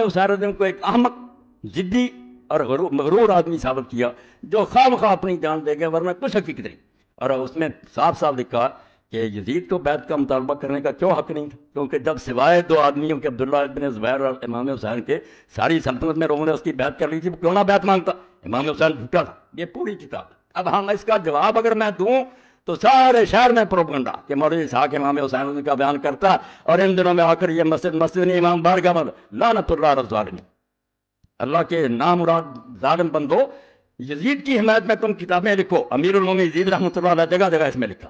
حسین رضی اللہ کو ایک احمق، ضدی اور مغرور آدمی ثابت کیا جو خواہ مخواہ اپنی جان دے گا، ورنہ کچھ حقیقت نہیں۔ اور اس میں صاف صاف لکھا کہ یزید کو بیعت کا مطالبہ کرنے کا کیوں حق نہیں تھا، کیونکہ جب سوائے دو آدمیوں کے عبداللہ ابن زبیر اور امام حسین کے ساری سلطنت میں لوگوں نے اس کی بیعت کر لی تھی، وہ کیوں نہ بیعت مانگتا؟ امام حسین جھوٹا تھا۔ یہ پوری کتاب ہے۔ اب ہم اس کا جواب اگر میں دوں تو سارے شہر میں پروپگنڈا کہ مولوی اسحاق امام حسین کا بیان کرتا، اور ان دنوں میں آ کر یہ مسجد نہیں امام بارگاہ میں، لعنت اللہ علی الظالمین۔ اللہ کے نامراد ظالم بندو، یزید کی حمایت میں تم کتابیں لکھو، امیر المومنین یزید رحمۃ اللہ علیہ جگہ جگہ اس میں لکھا،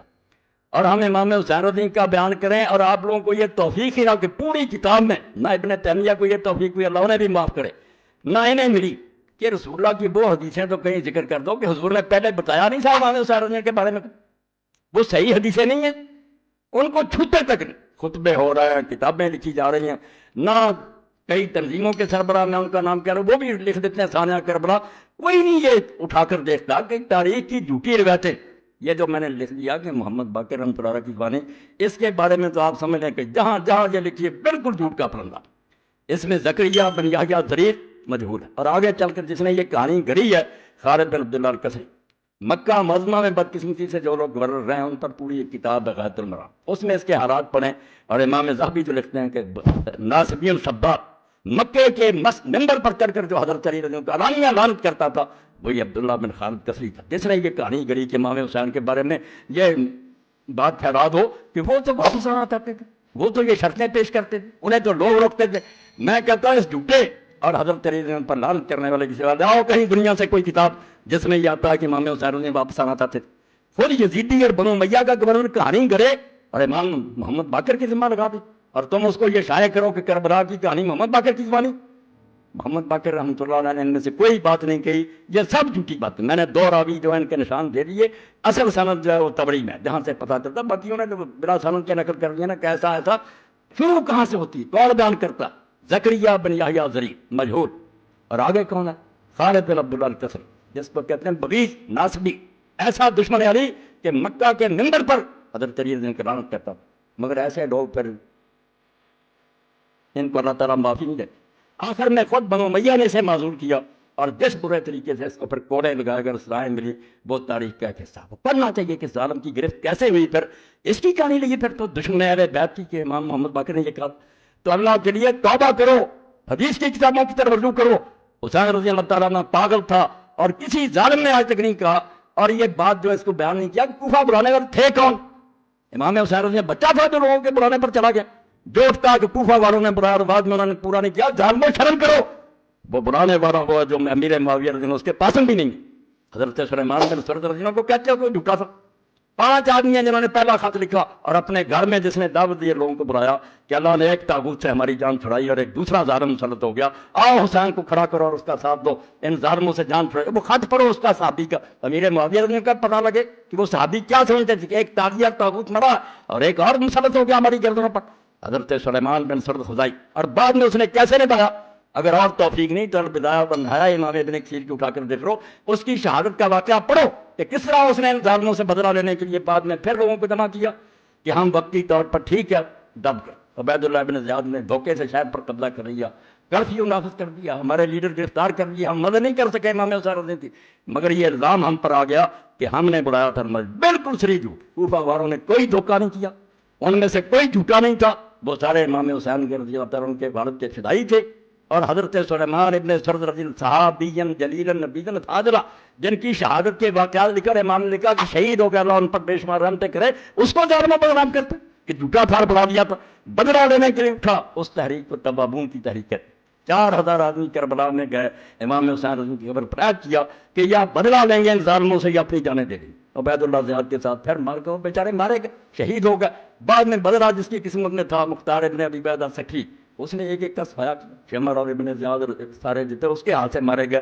اور ہم امام حسین الدین کا بیان کریں، اور آپ لوگوں کو یہ توفیق ہی نہ کہ پوری کتاب میں نہ ابن تیمیہ کو یہ توفیق ہوئی، اللہ نے بھی معاف کرے، نہ انہیں ملی کہ رسول اللہ کی وہ حدیثیں تو کہیں ذکر کر دو کہ حضور نے پہلے بتایا نہیں تھا امام حسین الدین کے بارے میں، وہ صحیح حدیثیں نہیں ہیں، ان کو چھوتے تک نہیں۔ خطبے ہو رہے ہیں، کتابیں لکھی جا رہی ہیں، نہ کئی تنظیموں کے سربراہ میں ان کا نام کہہ رہا ہوں، وہ بھی لکھ دیتے ہیں ثانیہ کربلا، کوئی نہیں یہ اٹھا کر دیکھتا کہ تاریخ کی جھوٹی روایتیں۔ یہ جو میں نے لکھ دیا کہ محمد باقر رحمۃ اللہ علیہ کی زبانی، اس کے بارے میں تو آپ سمجھ لیں کہ جہاں جہاں یہ لکھی ہے بالکل جھوٹ کا پرندہ۔ اس میں زکریا بن یحییٰ ضریع مجہول ہے، اور آگے چل کر جس نے یہ کہانی گڑھی ہے خالد بن عبداللہ القسری، مکہ معظمہ میں بدقسمتی سے جو لوگ گزر رہے ہیں ان پر پوری ایک کتاب ہے غایۃ المرام، اس میں اس کے حالات پڑھیں۔ اور امام ذہبی جو لکھتے ہیں کہ ناصبین سبات، مکے کے ممبر پر چڑھ کر جو حضرت علی رضی اللہ عنہ علانیہ لعنت کرتا تھا، وہی عبداللہ بن خالد قسری تھا، جس نے یہ کہانی گڑھی کہ امام حسین کے بارے میں یہ بات پھیلا دو کہ وہ تو واپس آنا چاہتے تھے، وہ تو یہ شرطیں پیش کرتے تھے، انہیں تو لوگ روکتے تھے۔ میں کہتا ہوں اس جھوٹے اور حضرت علی رضی اللہ عنہ پر لعنت کرنے والے کی سوا لاؤ کہیں دنیا سے کوئی کتاب جس میں یہ آتا ہے کہ امام حسین نے واپس آنا چاہتے تھے۔ خود یزیدی اور بنو امیہ کا گورنر کہانی گڑھے اور امام محمد باقر کی ذمہ لگا دی، اور تم اس کو یہ شائع کرو کہ کربلا کی کہانی محمد باقر کی زبانی۔ محمد باقر رحمۃ اللہ علیہ نے ان میں سے کوئی بات نہیں کہی، یہ سب جھوٹی بات ہے۔ میں نے دو راوی جو ہے ان کے نشان دے دیے، اصل سند جو ہے وہ تبری میں جہاں سے پتہ چلتا، باقیوں نے جو بلا سند کے نقل کر دیا نا کیسا ایسا، شروع کہاں سے ہوتی، کون بیان کرتا؟ زکریا بن یحییٰ ضریع مجہول، اور آگے کون ہے؟ خالد بن عبداللہ القسری، جس کو کہتے ہیں بغیض ناصبی، ایسا دشمن علی کہ مکہ کے منبر پر حضرت علی رضی اللہ عنہ لعنت کرتا، مگر ایسے لوگ پھر ان کو اللہ تعالیٰ معافی نہیں دیتے۔ آخر میں خود بنو امیہ نے اسے معذور کیا، اور جس برے طریقے سے اس کو پھر کوڑے لگائے کر سزائیں ملی، وہ تاریخ کا ایک حصہ وہ پڑھنا چاہیے کہ ظالم کی گرفت کیسے ہوئی۔ پھر اس کی کہانی لگی پھر تو دشمن اہل بیت کی کہ امام محمد باقر نے یہ کہا، تو اللہ کے لیے توبہ کرو، حدیث کی کتابوں کی طرف رجوع کرو۔ حسین رضی اللہ تعالیٰ عنہ پاگل تھا، اور کسی ظالم نے آج تک نہیں کہا، اور یہ بات جو اس کو بیان نہیں کیا کہ کوفہ بلانے والے تھے کون؟ امام حسین رضی اللہ بچہ تھا جو لوگوں کے بلانے پر چلا گیا، جو اٹھتا کہ کوفہ والوں نے بلایا اور بعد میں انہوں نے پورا نہیں کیا، ظالموں شرم کرو۔ وہ بلانے والا ہوا جو امیر معاویہ رضی اللہ اس کے پاسم بھی نہیں، حضرت سلیمان بن سرد رضی اللہ کو کہتے ہو کہ جھوٹا تھا۔ 5 آدمی ہیں جنہوں نے پہلا خط لکھا، اور اپنے گھر میں جس نے دعوت دی لوگوں کو بلایا کہ اللہ نے ایک تاغوت سے ہماری جان چھڑائی اور ایک دوسرا ظالم مسلط ہو گیا، آؤ حسین کو کھڑا کرو اور اس کا ساتھ دو، ان ظالموں سے جان چھڑائی۔ وہ خط پڑھو اس کا صحابی کا، امیر معاویہ رضی اللہ کا پتہ لگے کہ وہ صحابی کیا سمجھتے تھے کہ ایک طاغیت تاغوت مرا اور ایک اور مسلط ہو گیا ہماری گردنوں پر، حضرت سلیمان بن سرد خزائی۔ اور بعد میں اس نے کیسے نبھایا؟ اگر اور توفیق نہیں تو البدایہ والنہایہ امام ابن کثیر کی اٹھا کر دیکھ لو، اس کی شہادت کا واقعہ پڑھو کہ کس طرح اس نے ان ظالموں سے بدلہ لینے کے لیے بعد میں پھر لوگوں کو جمع کیا کہ ہم وقتی طور پر ٹھیک ہے دب کر عبید اللہ بن زیاد نے دھوکے سے شہر پر قبضہ کر لیا، کرفیو نافذ کر دیا، ہمارے لیڈر گرفتار کر لیا، ہم مدد نہیں کر سکے امام حسین رضی اللہ عنہ، مگر یہ الزام ہم پر آ گیا کہ ہم نے بلایا تھا، بالکل صریح جھوٹ۔ کوفہ والوں نے کوئی دھوکہ نہیں کیا، ان میں سے کوئی جھوٹا نہیں تھا، وہ سارے امام حسین رضی اللہ عنہ کے والد کے فدائی تھے۔ اور حضرت سلیمان ابن سرد رضی اللہ صحابی جلیل نبی فاضلہ، جن کی شہادت کے واقعات لکھا امام نے لکھا کہ شہید ہو گیا، اللہ ان پر بے شمار رحمتیں کرے، اس کو ظالموں پر بدنام کرتے کہ جھوٹا پھاڑ بنا دیا تھا، بدلہ لینے کے لیے اٹھا۔ اس تحریک کو توابون کی تحریک ہے۔ 4000 آدمی کربلا میں گئے، امام حسین رضی کی خبر پریت کیا کہ یا بدلہ لیں گے ان ظالموں سے یا اپنی جانیں دے دیں۔ عبید اللہ زیاد کے ساتھ پھر مار گئے، بیچارے مارے گئے، شہید ہو گئے۔ بعد میں بدلہ جس کی قسمت میں تھا، مختار ابن ابی عبیدہ سٹھی، اس نے ایک ایک کا سفایا، شمر اور ابن زیاد سارے جتنے اس کے ہاتھ سے مارے گئے۔